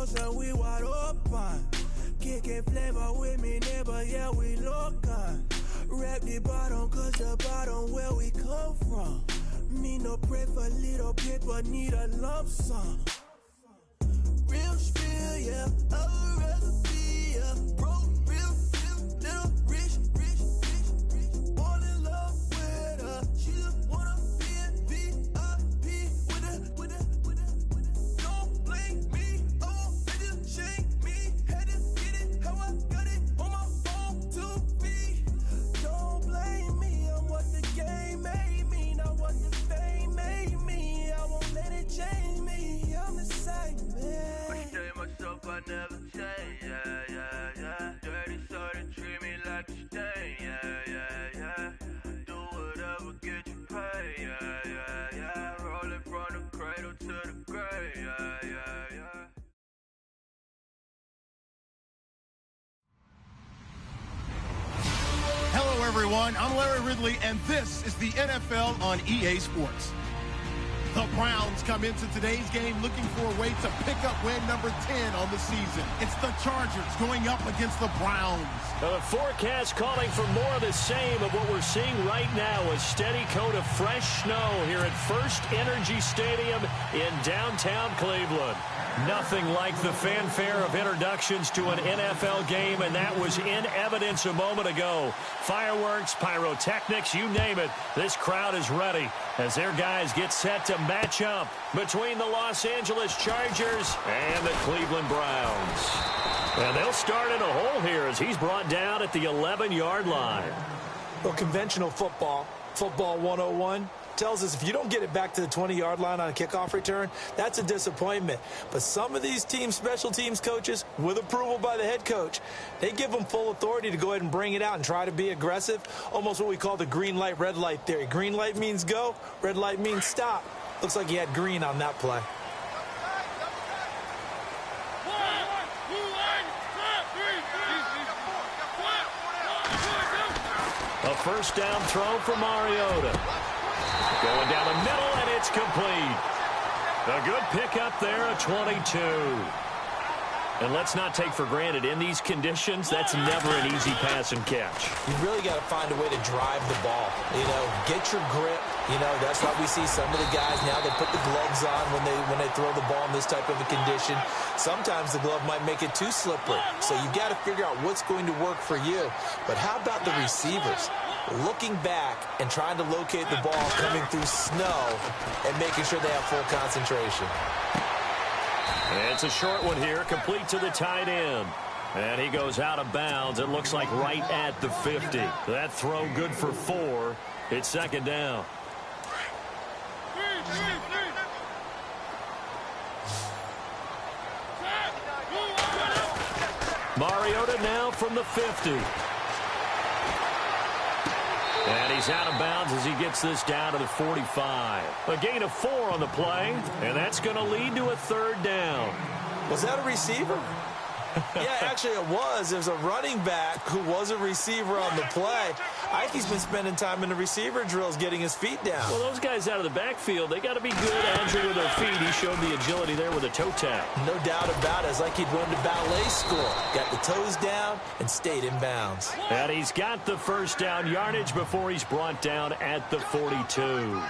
close and we wide open. Kicking flavor with me, neighbor, yeah, we local. Rap the bottom, cause the bottom where we come from. Me no pray for little paper, need a lump sum. Real spill, yeah, a recipe, yeah. Broke, real, little rich. All in love with her. She just wanna be in VIP with it. Don't blame me, oh, they just shame me. Had to get it, how I got it on my phone to be. Don't blame me, I'm what the game made me, not what the fame made me. I won't let it change me, I'm the same, man. I stay myself, I never change, yeah. Dirty soda, treat me like a stain, yeah. Do whatever, get you paid, yeah. Rolling from the cradle to the grave, yeah. Hello, everyone. I'm Larry Ridley, and this is the NFL on EA Sports. The Browns come into today's game looking for a way to pick up win number 10 on the season. It's the Chargers going up against the Browns. The forecast calling for more of the same of what we're seeing right now, a steady coat of fresh snow here at First Energy Stadium in downtown Cleveland. Nothing like the fanfare of introductions to an NFL game, and that was in evidence a moment ago. Fireworks, pyrotechnics, you name it. This crowd is ready as their guys get set to match up between the Los Angeles Chargers and the Cleveland Browns. And they'll start in a hole here as he's brought down at the 11-yard line. Well, conventional football 101, tells us if you don't get it back to the 20-yard line on a kickoff return, that's a disappointment. But some of these teams, special teams coaches, with approval by the head coach, they give them full authority to go ahead and bring it out and try to be aggressive, almost what we call the green light, red light theory. Green light means go, red light means stop. Looks like he had green on that play. A first down throw for Mariota. Going down the middle, and it's complete. A good pickup there, a 22. And let's not take for granted, in these conditions, that's never an easy pass and catch. You really got to find a way to drive the ball. Get your grip. That's why we see some of the guys now, they put the gloves on when they throw the ball in this type of a condition. Sometimes the glove might make it too slippery. So you've got to figure out what's going to work for you. But how about the receivers? Looking back and trying to locate the ball coming through snow and making sure they have full concentration. And it's a short one here, complete to the tight end. And he goes out of bounds, it looks like right at the 50. That throw good for 4. It's second down. Mariota now from the 50. And he's out of bounds as he gets this down to the 45. A gain of 4 on the play, and that's going to lead to a third down. Was that a receiver? Yeah, actually it was. There's a running back who was a receiver on the play. I think he's been spending time in the receiver drills getting his feet down. Well, those guys out of the backfield, they got to be good agile with their feet. He showed the agility there with a toe tap. No doubt about it. It's like he'd run to ballet school. Got the toes down and stayed in bounds. And he's got the first down yardage before he's brought down at the 42.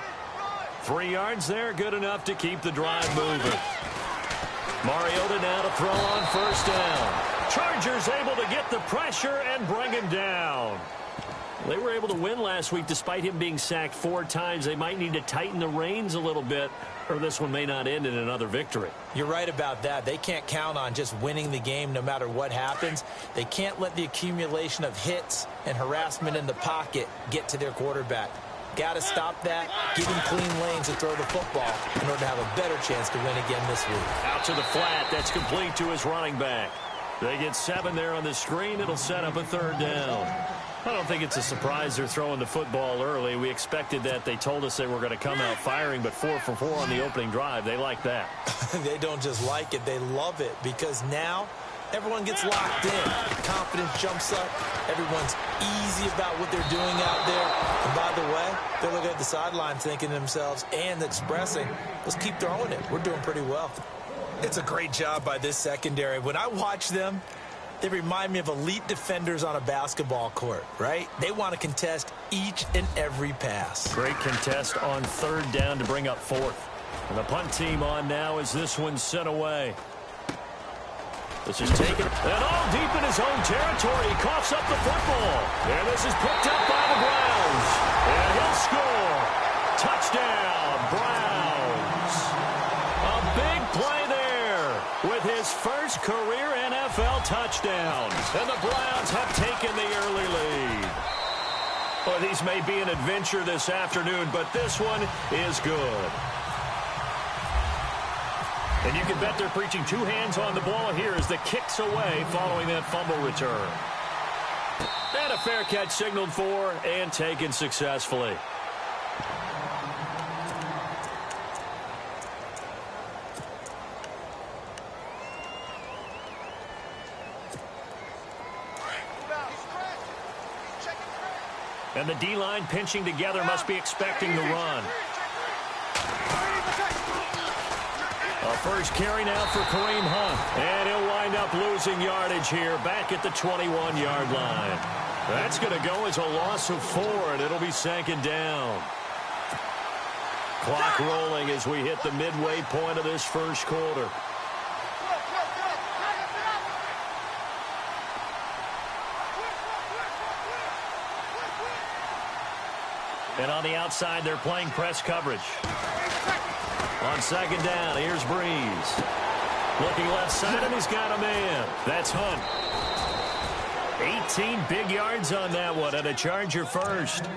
3 yards there, good enough to keep the drive moving. Mariota now to throw on first down. Chargers able to get the pressure and bring him down. They were able to win last week despite him being sacked 4 times. They might need to tighten the reins a little bit, or this one may not end in another victory. You're right about that. They can't count on just winning the game no matter what happens. They can't let the accumulation of hits and harassment in the pocket get to their quarterback. Got to stop that, give him clean lanes to throw the football in order to have a better chance to win again this week. Out to the flat. That's complete to his running back. They get 7 there on the screen. It'll set up a third down. I don't think it's a surprise they're throwing the football early. We expected that. They told us they were going to come out firing, but 4 for 4 on the opening drive. They like that. They don't just like it. They love it because now everyone gets locked in. Confidence jumps up. Everyone's easy about what they're doing out there. And by the way, they're looking at the sideline thinking to themselves and expressing, let's keep throwing it. We're doing pretty well. It's a great job by this secondary. When I watch them, they remind me of elite defenders on a basketball court, right? They want to contest each and every pass. Great contest on third down to bring up fourth. And the punt team on now as this one's sent away. This is taken, and all deep in his own territory. He coughs up the football. And this is picked up by the Browns. And he'll score. Touchdown, Browns. A big play there with his first career NFL touchdown. And the Browns have taken the early lead. Well, these may be an adventure this afternoon, but this one is good. And you can bet they're preaching two hands on the ball here as the kick's away following that fumble return. And a fair catch signaled for and taken successfully. And the D-line pinching together must be expecting the run. A first carry now for Kareem Hunt. And he'll wind up losing yardage here back at the 21-yard line. That's going to go as a loss of 4, and it'll be second down. Clock rolling as we hit the midway point of this first quarter. And on the outside, they're playing press coverage. On second down, here's Breeze. Looking left side, and he's got a man. That's Hunt. 18 big yards on that one, and a Charger first.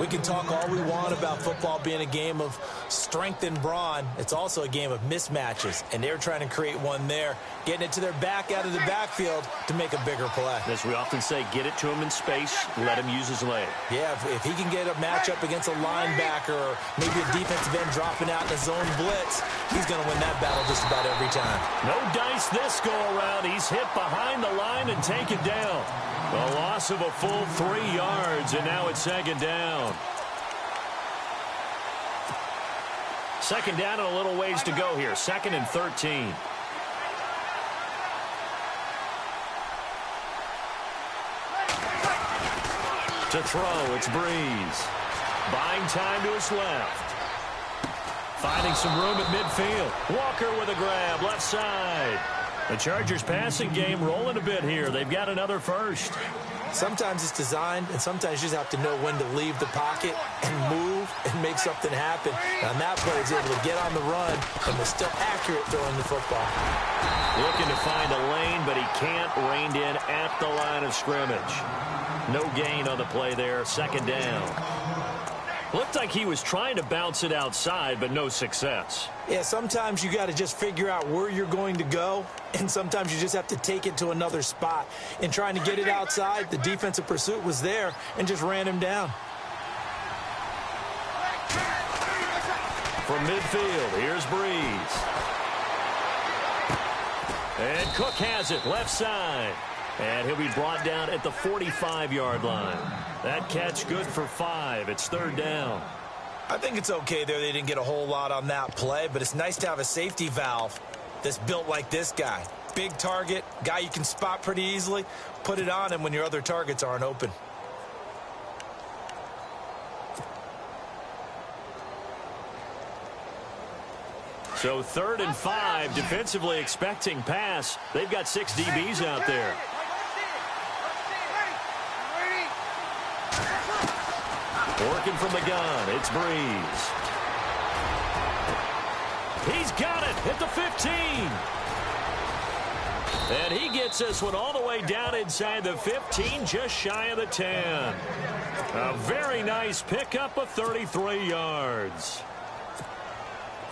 We can talk all we want about football being a game of strength and brawn. It's also a game of mismatches, and they're trying to create one there, getting it to their back out of the backfield to make a bigger play. As we often say, get it to him in space, let him use his leg. Yeah, if he can get a matchup against a linebacker or maybe a defensive end dropping out in a zone blitz, he's going to win that battle just about every time. No dice this go-around. He's hit behind the line and taken down. A loss of a full 3 yards, and now it's second down. Second down and a little ways to go here. 2nd and 13. To throw, it's Breeze. Buying time to his left. Finding some room at midfield. Walker with a grab, left side. The Chargers passing game rolling a bit here. They've got another first. Sometimes it's designed, and sometimes you just have to know when to leave the pocket and move and make something happen. And on that play, he's able to get on the run and was still accurate throwing the football. Looking to find a lane, but he can't. Reined in at the line of scrimmage. No gain on the play there. Second down. Looked like he was trying to bounce it outside, but no success. Yeah, sometimes you got to just figure out where you're going to go, and sometimes you just have to take it to another spot. In trying to get it outside, the defensive pursuit was there and just ran him down. From midfield, here's Breeze. And Cook has it, left side. And he'll be brought down at the 45-yard line. That catch good for 5. It's third down. I think it's okay there. They didn't get a whole lot on that play, but it's nice to have a safety valve that's built like this guy. Big target, guy you can spot pretty easily. Put it on him when your other targets aren't open. So 3rd and 5, defensively expecting pass. They've got 6 DBs out there. Working from the gun, it's Breeze. He's got it at the 15. And he gets this one all the way down inside the 15, just shy of the 10. A very nice pickup of 33 yards.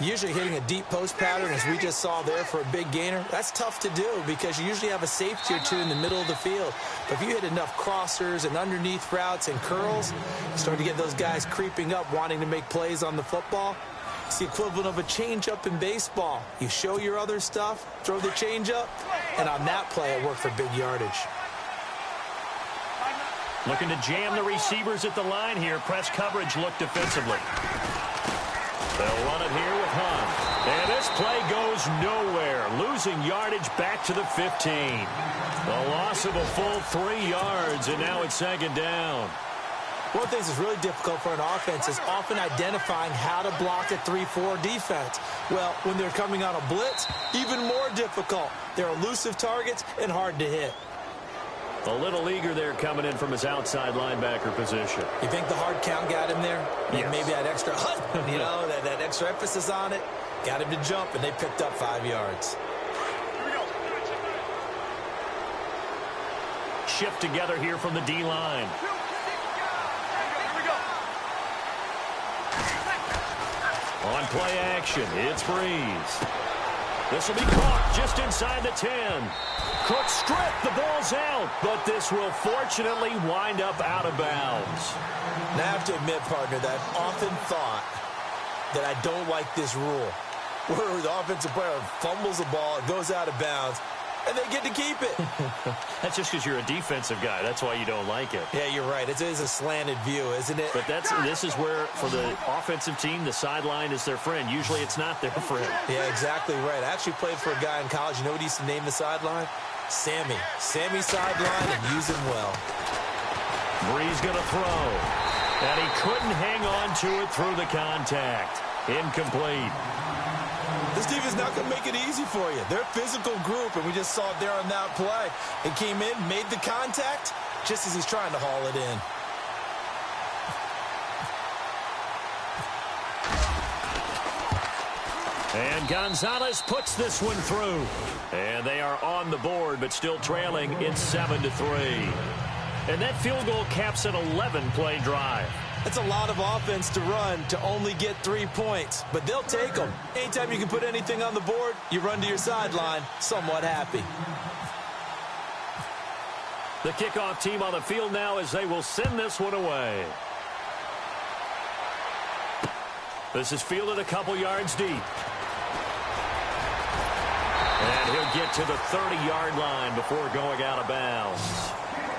Usually hitting a deep post pattern, as we just saw there for a big gainer, that's tough to do because you usually have a safety or two in the middle of the field. But if you hit enough crossers and underneath routes and curls, you start to get those guys creeping up, wanting to make plays on the football. It's the equivalent of a changeup in baseball. You show your other stuff, throw the changeup, and on that play, it worked for big yardage. Looking to jam the receivers at the line here. Press coverage look defensively. They'll run it here with Hunt. And this play goes nowhere, losing yardage back to the 15. A loss of a full 3 yards, and now it's second down. One of the things that's really difficult for an offense is often identifying how to block a 3-4 defense. Well, when they're coming on a blitz, even more difficult. They're elusive targets and hard to hit. A little eager there coming in from his outside linebacker position. You think the hard count got him there? Yes. Maybe that extra that extra emphasis on it got him to jump, and they picked up 5 yards. Shift together here from the D-line. On play action, it's Breeze. This will be caught just inside the 10. Cook stripped, the ball's out, but this will fortunately wind up out of bounds. Now, I have to admit, partner, that I've often thought that I don't like this rule, where the offensive player fumbles the ball, it goes out of bounds, and they get to keep it. That's just because you're a defensive guy. That's why you don't like it. Yeah, you're right. It is a slanted view, isn't it? But this is where, for the offensive team, the sideline is their friend. Usually it's not their friend. Yeah, exactly right. I actually played for a guy in college. You know what he used to name the sideline? Sammy. Sammy sideline, and use him well. Breeze going to throw. And he couldn't hang on to it through the contact. Incomplete. This defense is not going to make it easy for you. They're a physical group, and we just saw it there on that play. It came in, made the contact, just as he's trying to haul it in. And Gonzalez puts this one through. And they are on the board, but still trailing. It's 7-3. And that field goal caps an 11-play drive. That's a lot of offense to run to only get 3 points, but they'll take them. Anytime you can put anything on the board, you run to your sideline somewhat happy. The kickoff team on the field now as they will send this one away. This is fielded a couple yards deep. And he'll get to the 30-yard line before going out of bounds.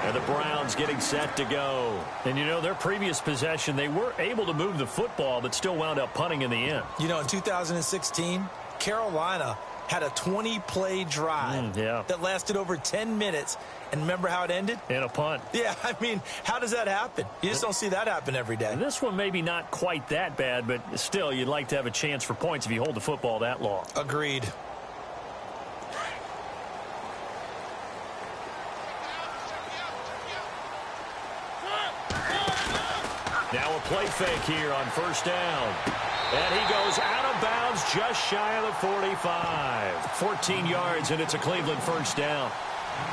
And the Browns getting set to go. And, you know, their previous possession, they were able to move the football, but still wound up punting in the end. You know, in 2016, Carolina had a 20-play drive that lasted over 10 minutes. And remember how it ended? In a punt. Yeah, I mean, how does that happen? You just don't see that happen every day. This one maybe not quite that bad, but still, you'd like to have a chance for points if you hold the football that long. Agreed. Now a play fake here on first down. And he goes out of bounds just shy of the 45. 14 yards, and it's a Cleveland first down.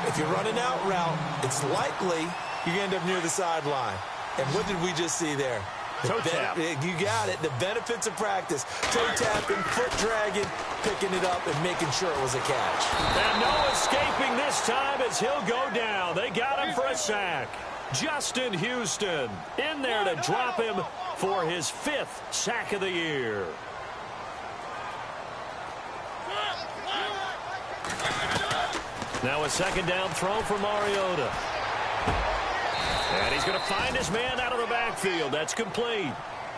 If you run an out route, it's likely you end up near the sideline. And what did we just see there? Toe tap. You got it. The benefits of practice. Toe tapping, foot dragging, picking it up, and making sure it was a catch. And no escaping this time as he'll go down. They got him for a sack. Justin Houston in there to drop him for his 5th sack of the year. Now a second down throw for Mariota. And he's going to find his man out of the backfield. That's complete.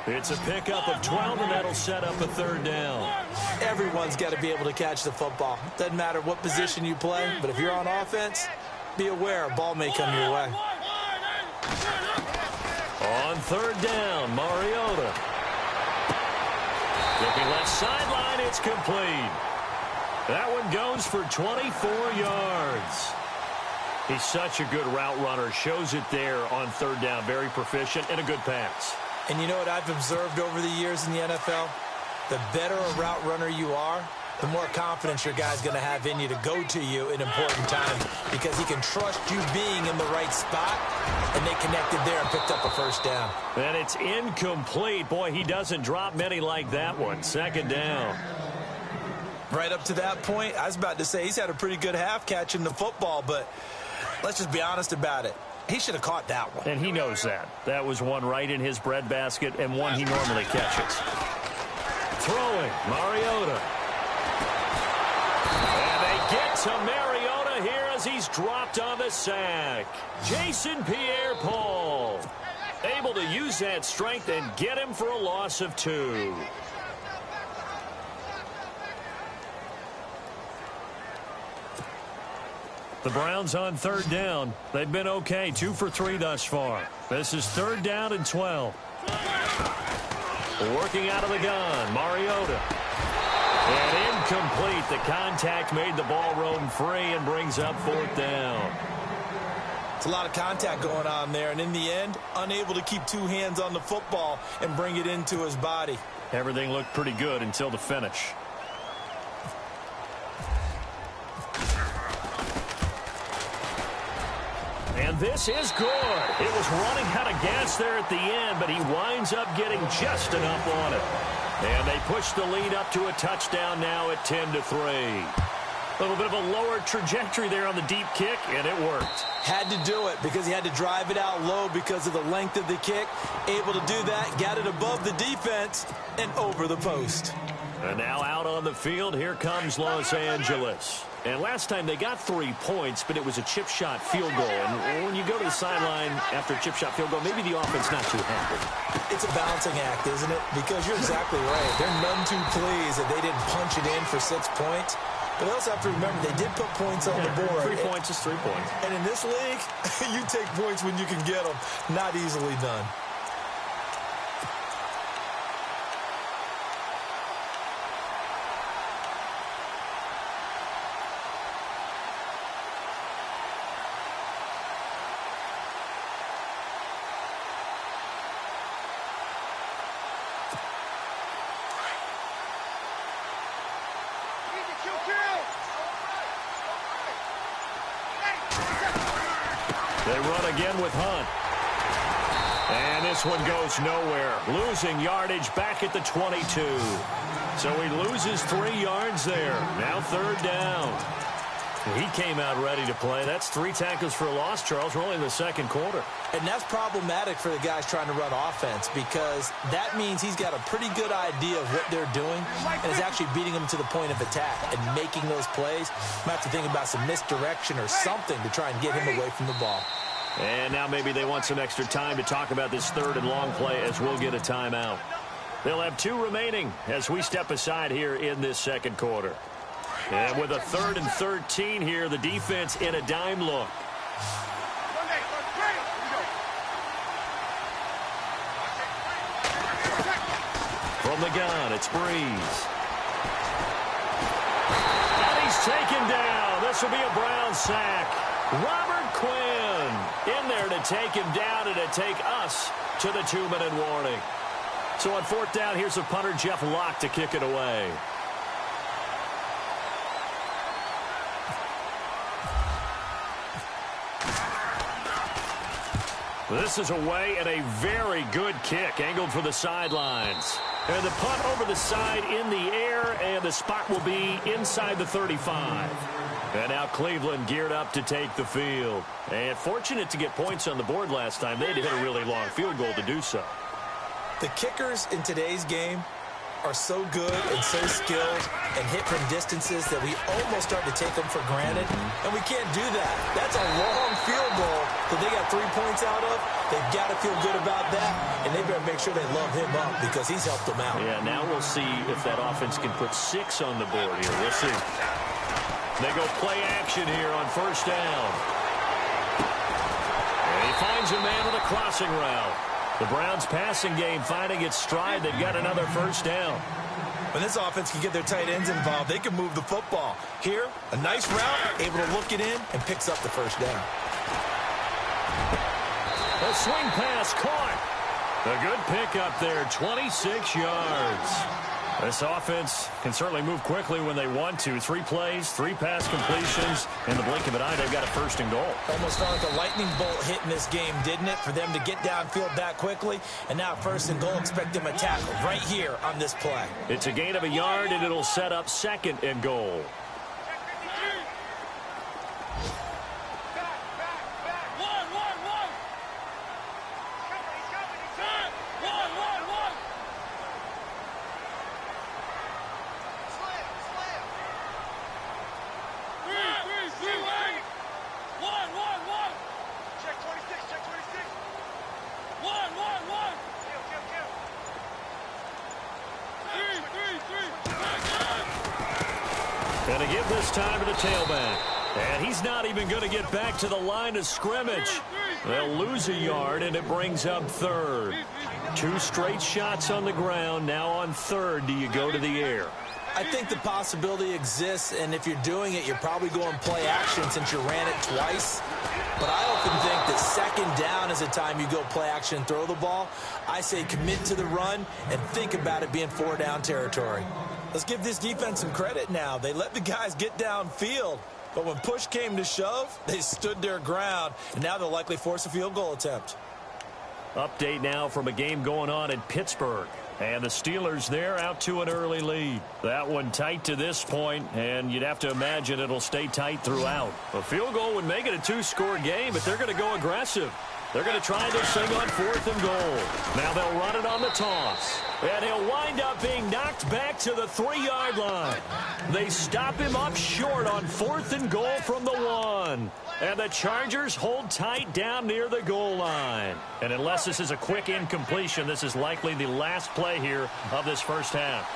It's a pickup of 12, and that'll set up a third down. Everyone's got to be able to catch the football. Doesn't matter what position you play, but if you're on offense, be aware a ball may come your way. On third down, Mariota. Looking left sideline, it's complete. That one goes for 24 yards. He's such a good route runner. Shows it there on third down. Very proficient and a good pass. And you know what I've observed over the years in the NFL? The better a route runner you are, the more confidence your guy's going to have in you to go to you in important times because he can trust you being in the right spot, and they connected there and picked up a first down. And it's incomplete. Boy, he doesn't drop many like that one. Second down. Right up to that point, I was about to say he's had a pretty good half catching the football, but let's just be honest about it. He should have caught that one. And he knows that. That was one right in his breadbasket and one he normally catches. Throwing, Mariota. And they get to Mariota here as he's dropped on the sack. Jason Pierre-Paul able to use that strength and get him for a loss of 2. The Browns on third down. They've been okay, 2 for 3 thus far. This is 3rd down and 12. Working out of the gun, Mariota. And incomplete. The contact made the ball roam free and brings up 4th down. It's a lot of contact going on there, and in the end, unable to keep 2 hands on the football and bring it into his body. Everything looked pretty good until the finish. And this is good. It was running out of gas there at the end, but he winds up getting just enough on it. And they push the lead up to a touchdown now at 10-3. A little bit of a lower trajectory there on the deep kick, and it worked. Had to do it because he had to drive it out low because of the length of the kick. Able to do that, got it above the defense, and over the post. And now out on the field, here comes Los Angeles. And last time they got 3 points, but it was a chip shot field goal. And when you go to the sideline after a chip shot field goal, maybe the offense not too happy. It's a balancing act, isn't it? Because you're exactly right. They're none too pleased that they didn't punch it in for 6 points. But they also have to remember they did put points on the board. 3 points is 3 points. And in this league, you take points when you can get them. Not easily done. They run again with Hunt. And this one goes nowhere. Losing yardage back at the 22. So he loses 3 yards there. Now 3rd down. He came out ready to play. That's 3 tackles for a loss, Charles. We're only in the 2nd quarter. And that's problematic for the guys trying to run offense because that means he's got a pretty good idea of what they're doing and is actually beating them to the point of attack and making those plays. Might have to think about some misdirection or something to try and get him away from the ball. And now maybe they want some extra time to talk about this 3rd and long play as we'll get a timeout. They'll have 2 remaining as we step aside here in this 2nd quarter. And with a 3rd and 13 here, the defense in a dime look. From the gun, it's Breeze. And he's taken down. This will be a Brown sack. Robert Quinn in there to take him down and to take us to the 2-minute warning. So on 4th down, here's the punter, Jeff Locke, to kick it away. This is away and a very good kick, angled for the sidelines. And the punt over the side in the air, and the spot will be inside the 35. And now Cleveland geared up to take the field. And fortunate to get points on the board last time. They had to hit a really long field goal to do so. The kickers in today's game are so good and so skilled and hit from distances that we almost start to take them for granted. And we can't do that. That's a long field goal that they got 3 points out of. They've got to feel good about that, and they better make sure they love him up because he's helped them out. Yeah, now we'll see if that offense can put 6 on the board here. We'll see. They go play action here on 1st down. And he finds a man on the crossing route. The Browns passing game finding its stride. They've got another 1st down. When this offense can get their tight ends involved, they can move the football. Here, a nice route, able to look it in, and picks up the 1st down. A swing pass caught. A good pickup there, 26 yards. This offense can certainly move quickly when they want to. 3 plays, 3 pass completions. In the blink of an eye, they've got a 1st and goal. Almost felt like a lightning bolt hit in this game, didn't it? For them to get downfield that quickly. And now 1st and goal, expect them to tackle right here on this play. It's a gain of a yard, and it'll set up 2nd and goal. And to give this time to the tailback. And he's not even going to get back to the line of scrimmage. They'll lose a yard, and it brings up third. 2 straight shots on the ground. Now on third, do you go to the air? I think the possibility exists, and if you're doing it, you're probably going play action since you ran it twice. But I often think that second down is the time you go play action and throw the ball. I say commit to the run and think about it being 4-down territory. Let's give this defense some credit now. They let the guys get downfield. But when push came to shove, they stood their ground, and now they'll likely force a field goal attempt. Update now from a game going on in Pittsburgh. And the Steelers there out to an early lead. That one tight to this point, and you'd have to imagine it'll stay tight throughout. A field goal would make it a 2-score game, but they're going to go aggressive. They're going to try this thing on 4th and goal. Now they'll run it on the toss. And he'll wind up being knocked back to the 3-yard line. They stop him up short on 4th and goal from the 1. And the Chargers hold tight down near the goal line. And unless this is a quick incompletion, this is likely the last play here of this first half.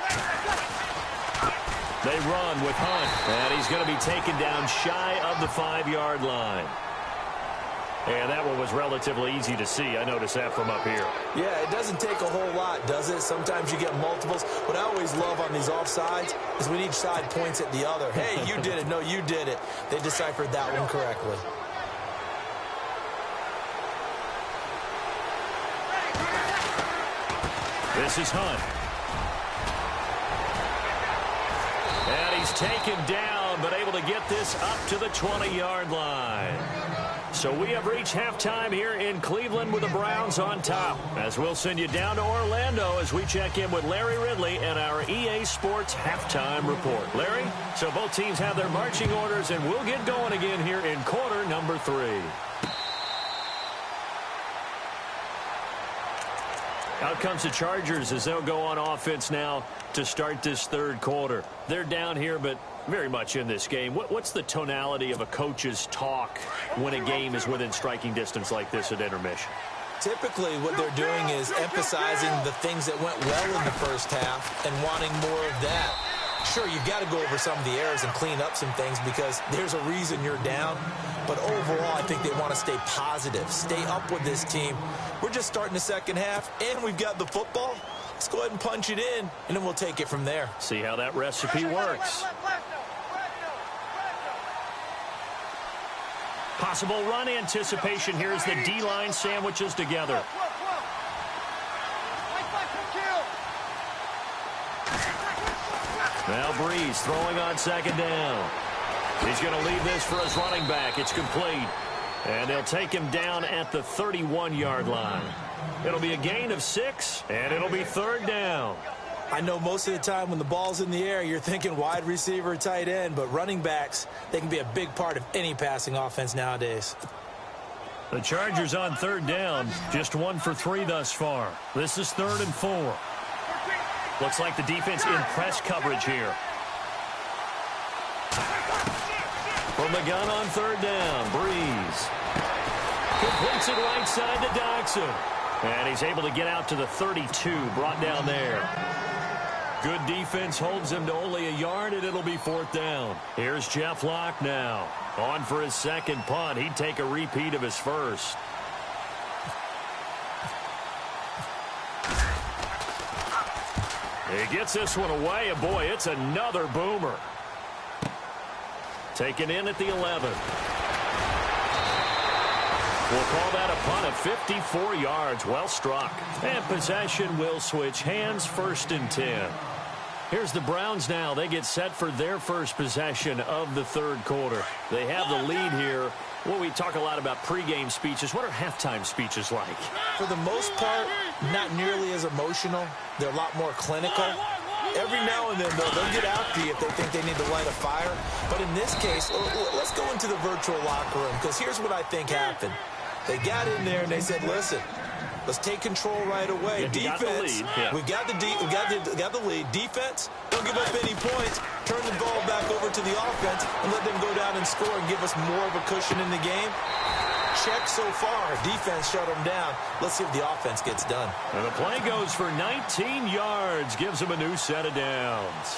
They run with Hunt, and he's going to be taken down shy of the 5-yard line. And that one was relatively easy to see. I noticed that from up here. Yeah, it doesn't take a whole lot, does it? Sometimes you get multiples. What I always love on these offsides is when each side points at the other. Hey, you did it. No, you did it. They deciphered that one correctly. This is Hunt. And he's taken down, but able to get this up to the 20-yard line. So we have reached halftime here in Cleveland with the Browns on top. As we'll send you down to Orlando as we check in with Larry Ridley and our EA Sports Halftime Report. Larry, so both teams have their marching orders, and we'll get going again here in quarter number 3. Out comes the Chargers as they'll go on offense now to start this third quarter. They're down here, but very much in this game. What's the tonality of a coach's talk when a game is within striking distance like this at intermission? Typically, what they're doing is emphasizing the things that went well in the first half and wanting more of that. Sure, you've got to go over some of the errors and clean up some things because there's a reason you're down. But overall, I think they want to stay positive, stay up with this team. We're just starting the second half, and we've got the football. Let's go ahead and punch it in, and then we'll take it from there. See how that recipe works. Possible run anticipation here as the D-line sandwiches together. Now Breeze throwing on second down. He's going to leave this for his running back. It's complete. And they'll take him down at the 31-yard line. It'll be a gain of 6, and it'll be third down. I know most of the time when the ball's in the air, you're thinking wide receiver, tight end, but running backs, they can be a big part of any passing offense nowadays. The Chargers on third down, just 1 for 3 thus far. This is 3rd and 4. Looks like the defense in press coverage here. From the gun on third down, Breeze completes it right side to Doxson. And he's able to get out to the 32, brought down there. Good defense holds him to only a yard, and it'll be 4th down. Here's Jeff Locke now. On for his second punt. He'd take a repeat of his first. He gets this one away, and boy, it's another boomer. Taken in at the 11. We'll call that a punt of 54 yards. Well struck. And possession will switch hands, 1st and 10. Here's the Browns now. They get set for their first possession of the third quarter. They have the lead here. Well, we talk a lot about pregame speeches. What are halftime speeches like? For the most part, not nearly as emotional. They're a lot more clinical. Every now and then, though, they'll get after you if they think they need to light a fire. But in this case, let's go into the virtual locker room, because here's what I think happened. They got in there and they said, listen, let's take control right away. Yeah, defense, we got the lead. Defense, don't give up any points. Turn the ball back over to the offense and let them go down and score and give us more of a cushion in the game. Check so far. Defense shut them down. Let's see if the offense gets done. And the play goes for 19 yards. Gives them a new set of downs.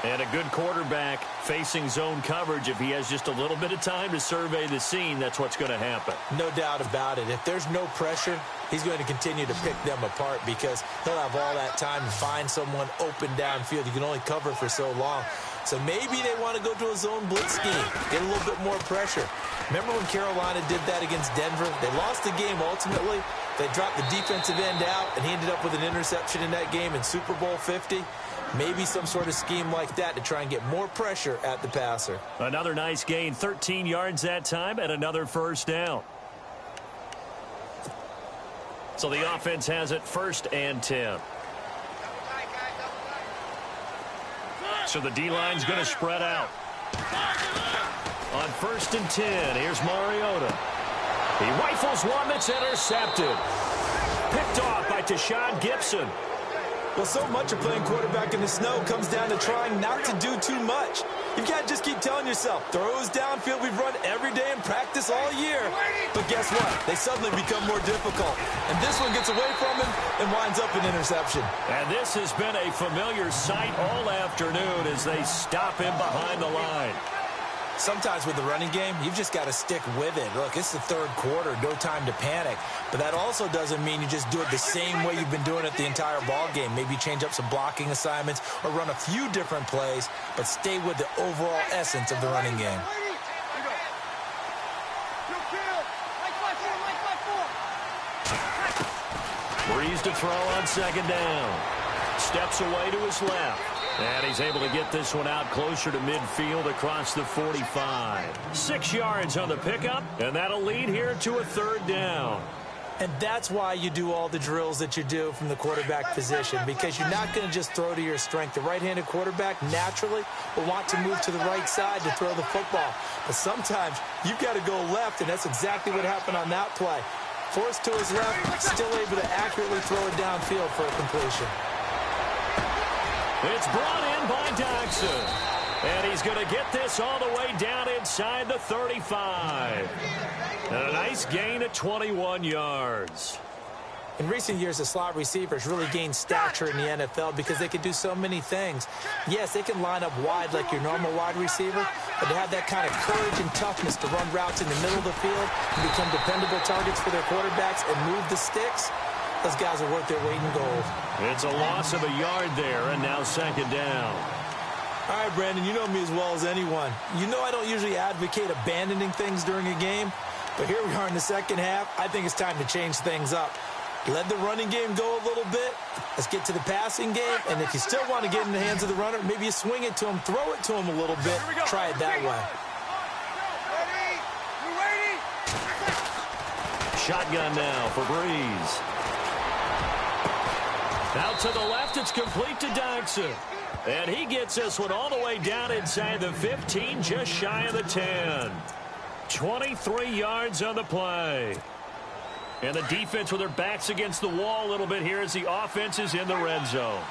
And a good quarterback facing zone coverage, if he has just a little bit of time to survey the scene, that's what's going to happen. No doubt about it. If there's no pressure, he's going to continue to pick them apart because he'll have all that time to find someone open downfield. You can only cover for so long. So maybe they want to go to a zone blitz scheme, get a little bit more pressure. Remember when Carolina did that against Denver? They lost the game ultimately. They dropped the defensive end out, and he ended up with an interception in that game in Super Bowl 50. Maybe some sort of scheme like that to try and get more pressure at the passer. Another nice gain, 13 yards that time, and another first down. So the offense has it 1st and 10. So the D-line's going to spread out. On 1st and 10, here's Mariota. He rifles one that's intercepted. Picked off by Tashawn Gibson. Well, so much of playing quarterback in the snow comes down to trying not to do too much. You can't just keep telling yourself, throws downfield we've run every day in practice all year. But guess what? They suddenly become more difficult. And this one gets away from him and winds up an interception. And this has been a familiar sight all afternoon as they stop him behind the line. Sometimes with the running game, you've just got to stick with it. Look, it's the 3rd quarter, no time to panic. But that also doesn't mean you just do it the same way you've been doing it the entire ball game. Maybe change up some blocking assignments or run a few different plays, but stay with the overall essence of the running game. Breeze to throw on 2nd down. Steps away to his left. And he's able to get this one out closer to midfield across the 45. 6 yards on the pickup, and that'll lead here to a 3rd down. And that's why you do all the drills that you do from the quarterback position, because you're not going to just throw to your strength. The right-handed quarterback naturally will want to move to the right side to throw the football. But sometimes you've got to go left, and that's exactly what happened on that play. Forced to his left, still able to accurately throw it downfield for a completion. It's brought in by Dodson. And he's going to get this all the way down inside the 35. And a nice gain of 21 yards. In recent years, the slot receivers really gained stature in the NFL because they can do so many things. Yes, they can line up wide like your normal wide receiver, but to have that kind of courage and toughness to run routes in the middle of the field and become dependable targets for their quarterbacks and move the sticks, those guys are worth their weight in gold. It's a loss of a yard there, and now 2nd down. All right, Brandon, you know me as well as anyone. You know I don't usually advocate abandoning things during a game, but here we are in the 2nd half. I think it's time to change things up. Let the running game go a little bit. Let's get to the passing game, and if you still want to get in the hands of the runner, maybe you swing it to him, throw it to him a little bit, try it that way. Shotgun now for Breeze. Out to the left, it's complete to Dodson. And he gets this one all the way down inside the 15, just shy of the 10. 23 yards on the play. And the defense with their backs against the wall a little bit here as the offense is in the red zone.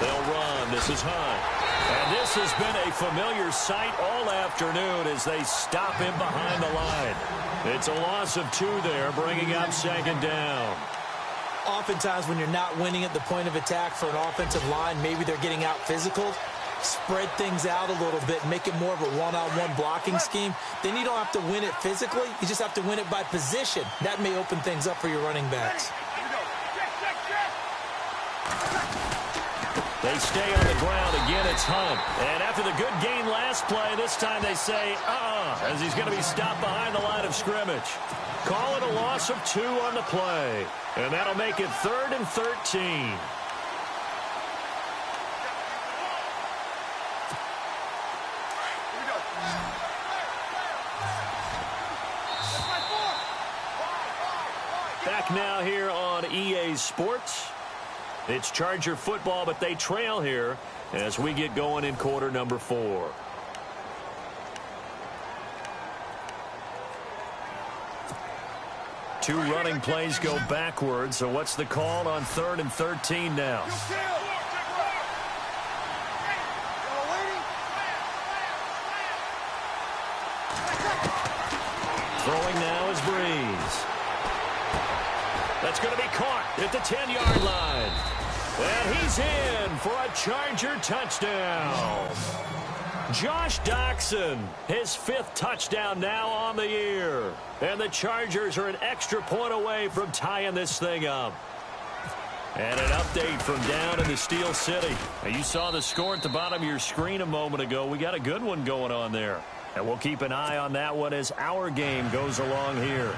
They'll run. This is Hunt. And this has been a familiar sight all afternoon as they stop him behind the line. It's a loss of 2 there, bringing up 2nd down. Oftentimes when you're not winning at the point of attack for an offensive line, maybe they're getting out physical. Spread things out a little bit, make it more of a one-on-one blocking scheme. Then you don't have to win it physically. You just have to win it by position. That may open things up for your running backs. They stay on the ground. Again, it's Hunt. And after the good gain last play, this time they say, as he's going to be stopped behind the line of scrimmage. Call it a loss of 2 on the play. And that'll make it 3rd and 13. Back now here on EA Sports. It's Charger football, but they trail here as we get going in quarter number 4. Two running plays go backwards, so what's the call on 3rd and 13 now? Throwing now is Breeze. That's going to be caught at the 10-yard line. And he's in for a Charger touchdown. Josh Doxson, his 5th touchdown now on the year. And the Chargers are an extra point away from tying this thing up. And an update from down in the Steel City. Now, you saw the score at the bottom of your screen a moment ago. We got a good one going on there. And we'll keep an eye on that one as our game goes along here.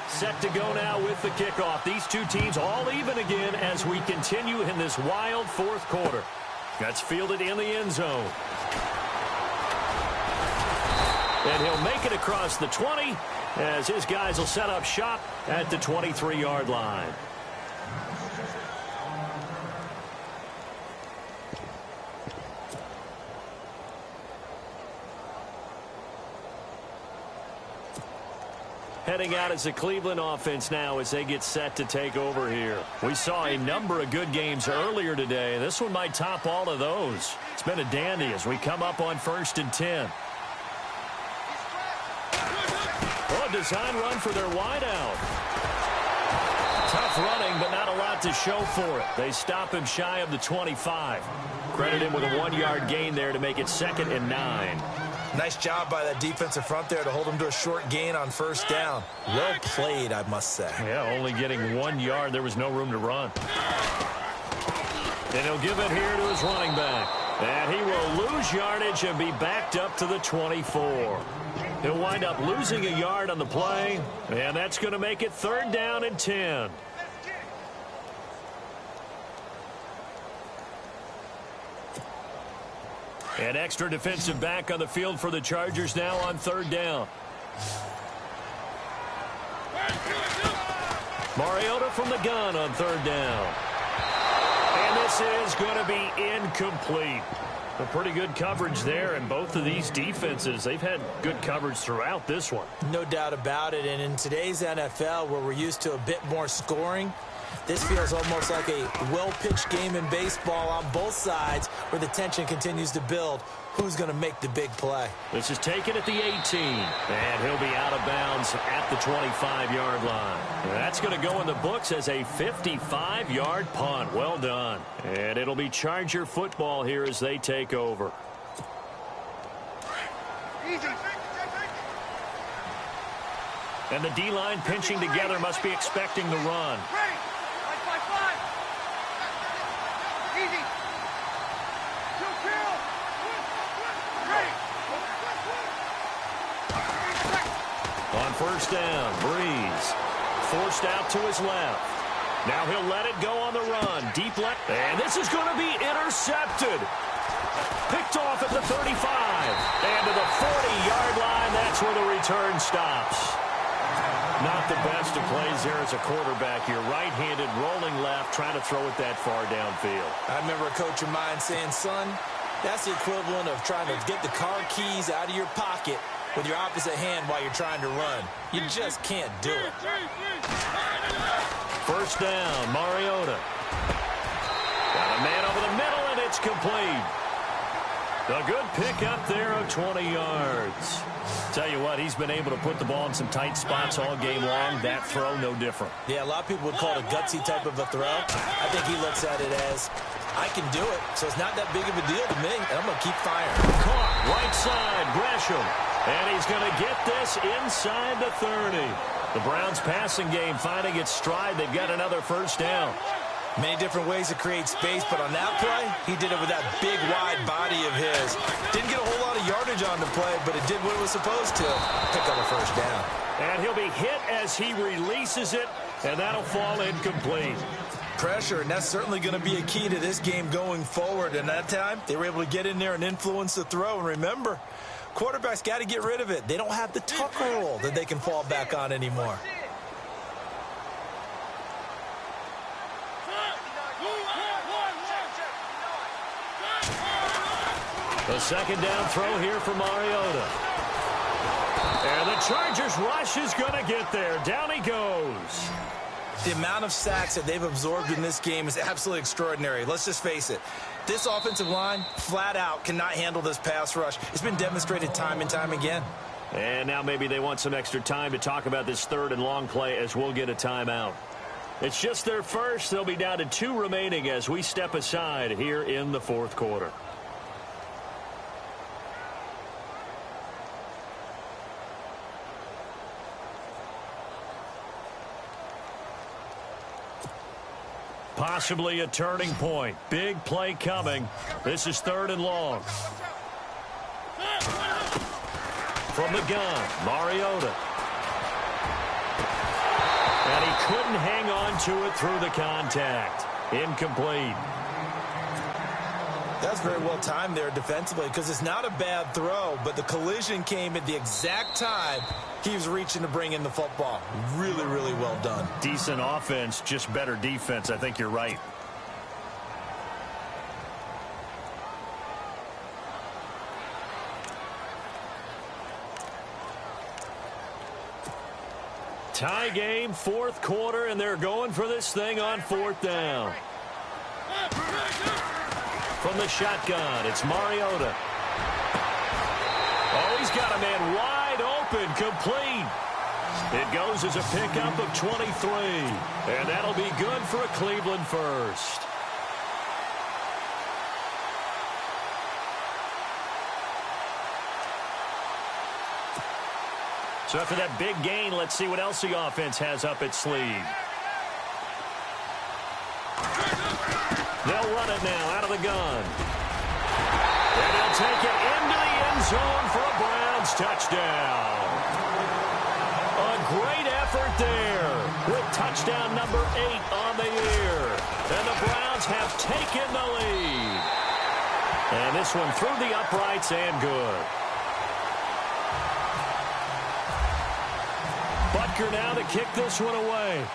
Set to go now with the kickoff. These two teams all even again as we continue in this wild 4th quarter. That's fielded in the end zone. And he'll make it across the 20 as his guys will set up shop at the 23-yard line. Heading out as the Cleveland offense now as they get set to take over here. We saw a number of good games earlier today. This one might top all of those. It's been a dandy as we come up on 1st and 10. Oh, a design run for their wideout. Tough running, but not a lot to show for it. They stop him shy of the 25. Credit him with a 1-yard gain there to make it 2nd and 9. Nice job by that defensive front there to hold him to a short gain on 1st down. Well played, I must say. Yeah, only getting 1 yard. There was no room to run. And he'll give it here to his running back. And he will lose yardage and be backed up to the 24. He'll wind up losing a yard on the play, and that's going to make it 3rd down and 10. An extra defensive back on the field for the Chargers now on 3rd down. Mariota from the gun on 3rd down. And this is going to be incomplete. A pretty good coverage there, and both of these defenses, they've had good coverage throughout this one. No doubt about it, and in today's NFL, where we're used to a bit more scoring, this feels almost like a well-pitched game in baseball on both sides where the tension continues to build. Who's going to make the big play? This is taken at the 18, and he'll be out of bounds at the 25-yard line. And that's going to go in the books as a 55-yard punt. Well done. And it'll be Charger football here as they take over. And the D-line pinching together must be expecting the run. On 1st down, Breeze forced out to his left. Now he'll let it go on the run. Deep left. And this is going to be intercepted. Picked off at the 35. And to the 40-yard line, that's where the return stops. Not the best of plays there as a quarterback. You're right-handed, rolling left, trying to throw it that far downfield. I remember a coach of mine saying, son, that's the equivalent of trying to get the car keys out of your pocket with your opposite hand while you're trying to run. You just can't do it. 1st down, Mariota. Got a man over the middle, and it's complete. A good pickup there of 20 yards. Tell you what, he's been able to put the ball in some tight spots all game long. That throw, no different. Yeah, a lot of people would call it a gutsy type of a throw. I think he looks at it as, I can do it, so it's not that big of a deal to me, and I'm going to keep firing. Caught, right side, Gresham. And he's going to get this inside the 30. The Browns passing game finding its stride. They've got another 1st down. Many different ways to create space, but on that play, he did it with that big, wide body of his. Didn't get a whole lot of yardage on the play, but it did what it was supposed to. Pick up a 1st down. And he'll be hit as he releases it, and that'll fall incomplete. Pressure, and that's certainly going to be a key to this game going forward. And that time, they were able to get in there and influence the throw. And remember, quarterbacks got to get rid of it. They don't have the tuck roll that they can fall back on anymore. The 2nd down throw here for Mariota. And the Chargers rush is going to get there. Down he goes. The amount of sacks that they've absorbed in this game is absolutely extraordinary. Let's just face it. This offensive line, flat out, cannot handle this pass rush. It's been demonstrated time and time again. And now maybe they want some extra time to talk about this third and long play as we'll get a timeout. It's just their first. They'll be down to 2 remaining as we step aside here in the fourth quarter. Possibly a turning point. Big play coming. This is 3rd and long. From the gun, Mariota. And he couldn't hang on to it through the contact. Incomplete. That's very well timed there defensively because it's not a bad throw, but the collision came at the exact time he was reaching to bring in the football. Really, really well done. Decent offense, just better defense. I think you're right. Tie game, 4th quarter, and they're going for this thing on 4th down. From the shotgun, it's Mariota. Oh, he's got a man wide open, complete. It goes as a pickup of 23, and that'll be good for a Cleveland first. So after that big gain, let's see what else the offense has up its sleeve. They'll run it now out of the gun. And they'll take it into the end zone for a Browns touchdown. A great effort there with touchdown number 8 on the year. And the Browns have taken the lead. And this one through the uprights and good. Butker now to kick this one away.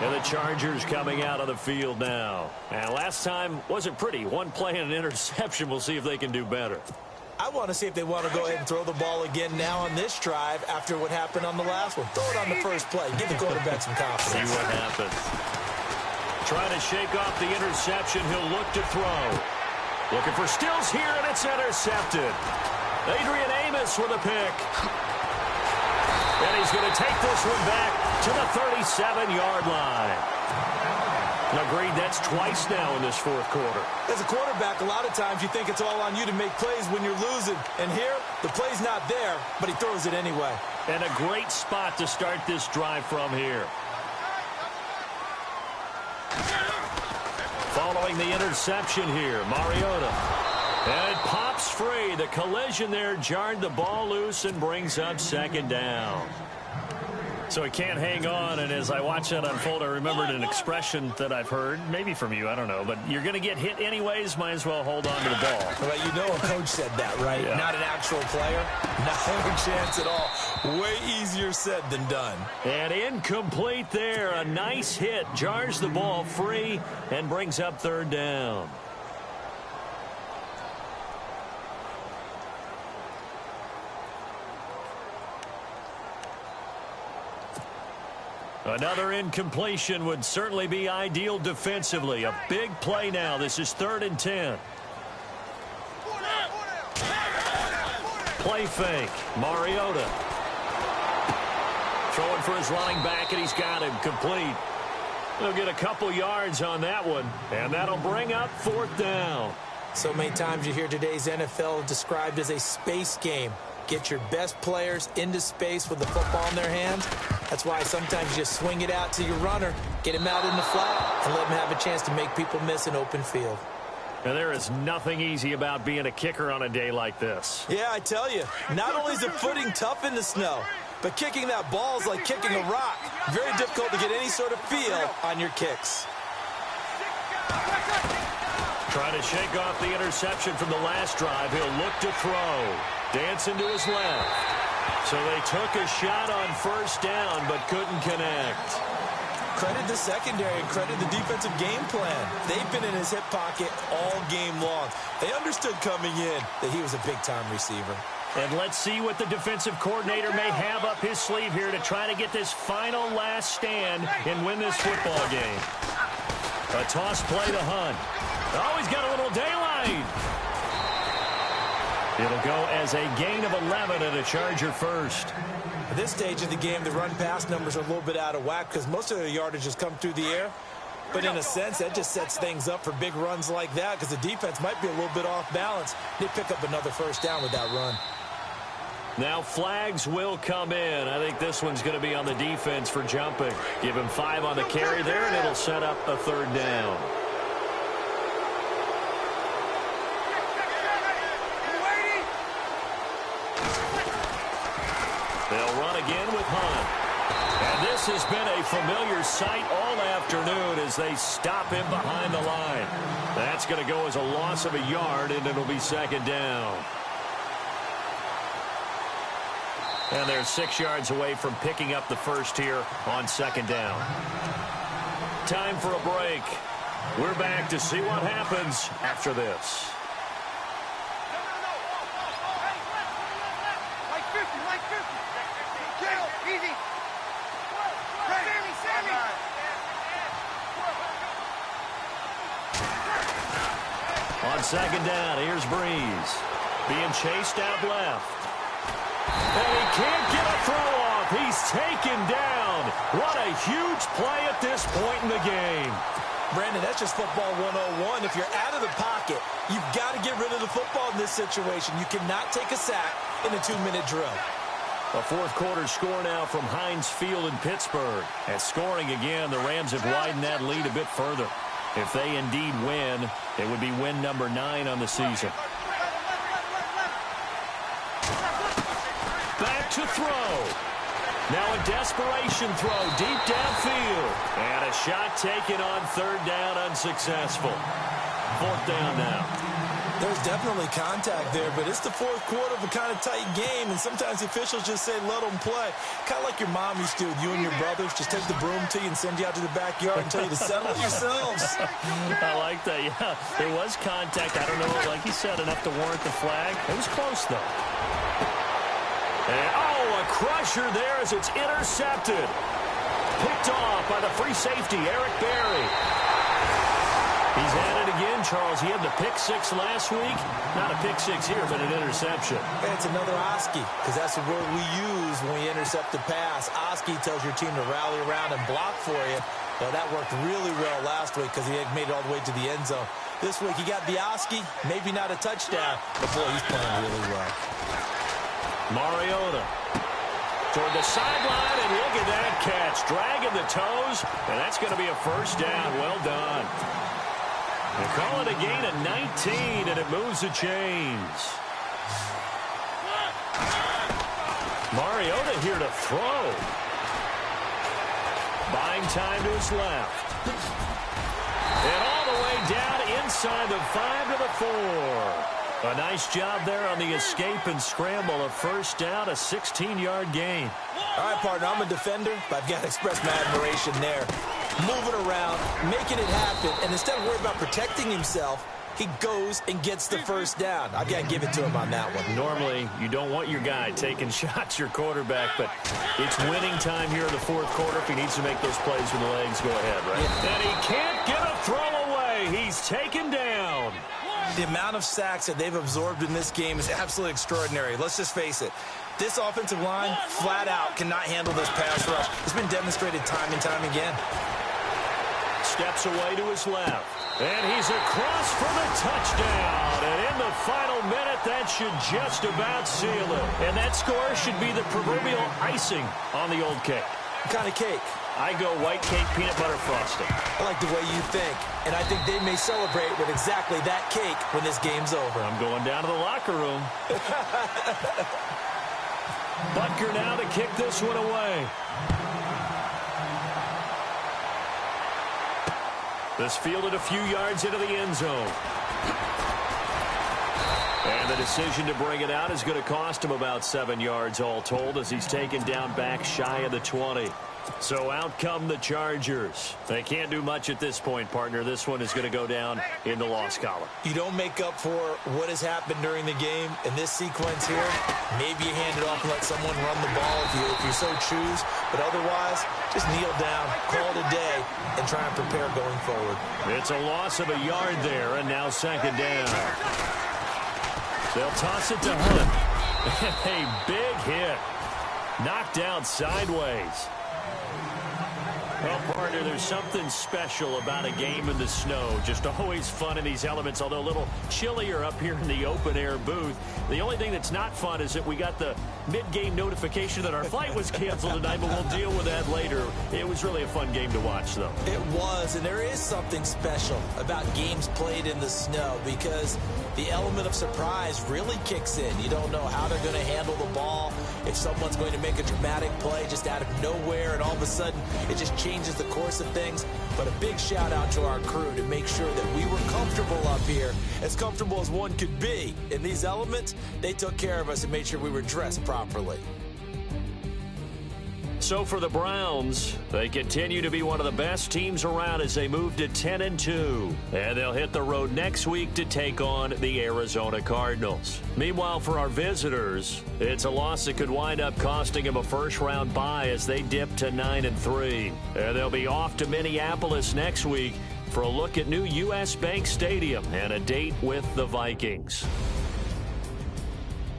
And the Chargers coming out of the field now. And last time wasn't pretty. One play and an interception. We'll see if they can do better. I want to see if they want to go ahead and throw the ball again now on this drive after what happened on the last one. Throw it on the first play. Give the quarterback some confidence. See what happens. Trying to shake off the interception. He'll look to throw. Looking for Stills here, and it's intercepted. Adrian Amos with a pick. And he's going to take this one back to the 37-yard line. Agreed, that's twice now in this 4th quarter. As a quarterback, a lot of times you think it's all on you to make plays when you're losing. And here, the play's not there, but he throws it anyway. And a great spot to start this drive from here. Following the interception here, Mariota. And it pops free. The collision there jarred the ball loose and brings up 2nd down. So he can't hang on, and as I watch that unfold, I remembered an expression that I've heard, maybe from you, I don't know, but you're going to get hit anyways, might as well hold on to the ball. Well, you know a coach said that, right? Yeah. Not an actual player. Not a chance at all. Way easier said than done. And incomplete there. A nice hit. Jars the ball free and brings up 3rd down. Another incompletion would certainly be ideal defensively. A big play now. This is 3rd and 10. Play fake. Mariota. Throwing for his running back, and he's got him complete. He'll get a couple yards on that one, and that'll bring up 4th down. So many times you hear today's NFL described as a space game. Get your best players into space with the football in their hands. That's why sometimes you just swing it out to your runner, get him out in the flat, and let him have a chance to make people miss an open field. Now, there is nothing easy about being a kicker on a day like this. Yeah, I tell you, not only is the footing tough in the snow, but kicking that ball is like kicking a rock. Very difficult to get any sort of feel on your kicks. Trying to shake off the interception from the last drive. He'll look to throw. Dancing to his left. So they took a shot on 1st down, but couldn't connect. Credit the secondary and credit the defensive game plan. They've been in his hip pocket all game long. They understood coming in that he was a big-time receiver. And let's see what the defensive coordinator may have up his sleeve here to try to get this final last stand and win this football game. A toss play to Hunt. Oh, he's got a little daylight. It'll go as a gain of 11 and a Charger first. At this stage of the game, the run-pass numbers are a little bit out of whack because most of their yardage has come through the air. But in a sense, that just sets things up for big runs like that because the defense might be a little bit off balance. They pick up another first down with that run. Now flags will come in. I think this one's going to be on the defense for jumping. Give him 5 on the carry there, and it'll set up a third down. They'll run again with Hunt. And this has been a familiar sight all afternoon as they stop him behind the line. That's going to go as a loss of a yard, and it'll be second down. And they're 6 yards away from picking up the first here on second down. Time for a break. We're back to see what happens after this. On second down, here's Breeze. Being chased out left. And he can't get a throw off. He's taken down. What a huge play at this point in the game. Brandon, that's just football 101. If you're out of the pocket, you've got to get rid of the football in this situation. You cannot take a sack in a 2-minute drill. A fourth quarter score now from Heinz Field in Pittsburgh. And scoring again, the Rams have widened that lead a bit further. If they indeed win, it would be win number 9 on the season. Back to throw. Now a desperation throw deep downfield. And a shot taken on third down, unsuccessful. Fourth down now. There's definitely contact there, but it's the fourth quarter of a kind of tight game, and sometimes the officials just say, let them play. Kind of like your mom used to with you and your brothers. Just take the broom to you and send you out to the backyard and tell you to settle yourselves. I like that, yeah. There was contact. I don't know, like he said, enough to warrant the flag. It was close, though. And, oh, a crusher there as it's intercepted. Picked off by the free safety, Eric Berry. He's at it again, Charles. He had the pick 6 last week. Not a pick 6 here, but an interception. And it's another Oski, because that's the word we use when we intercept a pass. Oski tells your team to rally around and block for you. Well, that worked really well last week because he had made it all the way to the end zone. This week he got the Oski, maybe not a touchdown, but boy, he's playing really well. Mariota toward the sideline, and look at that catch. Dragging the toes, and that's going to be a first down. Well done. They call it a gain of 19, and it moves the chains. Mariota here to throw. Buying time to his left. And all the way down inside the 5 to the 4. A nice job there on the escape and scramble. A first down, a 16-yard gain. All right, partner, I'm a defender, but I've got to express my admiration there. Moving around, making it happen, and instead of worrying about protecting himself, he goes and gets the first down. I've got to give it to him on that one. Normally, you don't want your guy taking shots, your quarterback, but it's winning time here in the fourth quarter. If he needs to make those plays with the legs, go ahead, right? Yeah. And he can't get a throw away. He's taken down. The amount of sacks that they've absorbed in this game is absolutely extraordinary. Let's just face it. This offensive line, flat out, cannot handle this pass rush. It's been demonstrated time and time again. Steps away to his left. And he's across for the touchdown. And in the final minute, that should just about seal it. And that score should be the proverbial icing on the old cake. What kind of cake? I go white cake peanut butter frosting. I like the way you think. And I think they may celebrate with exactly that cake when this game's over. I'm going down to the locker room. Butker now to kick this one away. This fielded a few yards into the end zone. And the decision to bring it out is going to cost him about 7 yards all told as he's taken down back shy of the 20. So out come the Chargers. They can't do much at this point, partner. This one is going to go down in the loss column. You don't make up for what has happened during the game in this sequence here. Maybe you hand it off and let someone run the ball if you so choose. But otherwise, just kneel down, call it a day, and try and prepare going forward. It's a loss of a yard there, and now second down. They'll toss it to Hunt. A big hit. Knocked down sideways. Well, partner, there's something special about a game in the snow. Just always fun in these elements, although a little chillier up here in the open-air booth. The only thing that's not fun is that we got the mid-game notification that our flight was canceled tonight, but we'll deal with that later. It was really a fun game to watch, though. It was, and there is something special about games played in the snow because the element of surprise really kicks in. You don't know how they're going to handle the ball, if someone's going to make a dramatic play just out of nowhere, and all of a sudden it just changes the course of things. But a big shout out to our crew to make sure that we were comfortable up here, as comfortable as one could be. In these elements, they took care of us and made sure we were dressed properly. So for the Browns, they continue to be one of the best teams around as they move to 10-2. And they'll hit the road next week to take on the Arizona Cardinals. Meanwhile, for our visitors, it's a loss that could wind up costing them a first-round bye as they dip to 9-3. And they'll be off to Minneapolis next week for a look at new U.S. Bank Stadium and a date with the Vikings.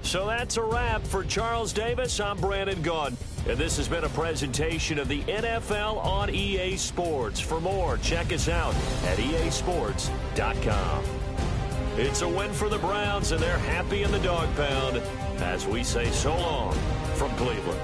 So that's a wrap. For Charles Davis, I'm Brandon Gaudin. And this has been a presentation of the NFL on EA Sports. For more, check us out at easports.com. It's a win for the Browns, and they're happy in the dog pound as we say so long from Cleveland.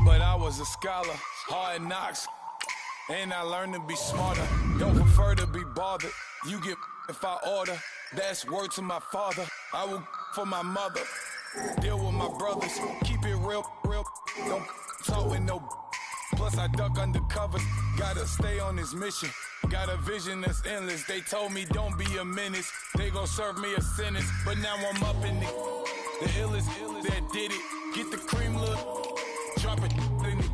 but I was a scholar. Hard knocks, and I learned to be smarter. Don't prefer to be bothered. You get if I order. That's word to my father. I will for my mother. Deal with my brothers. Keep it real, real. Don't talk with no. Plus I duck undercover. Gotta stay on this mission. Got a vision that's endless. They told me don't be a menace. They gon' serve me a sentence. But now I'm up in it. The illest that did it. Get the cream look. Drop it in it.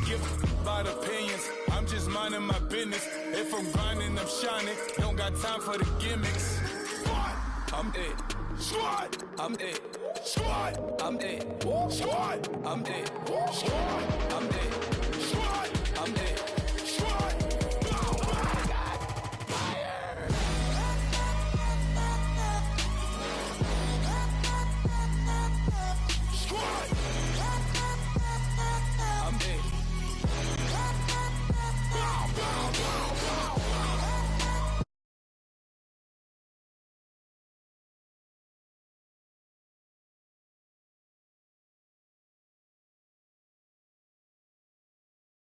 Give about opinions. I'm just minding my business. If I'm grinding, I'm shining. Don't got time for the gimmicks. I'm it. Squad. I'm it. Squad. I'm it. Squad. I'm it. Squad. I'm it. Squad. I'm it.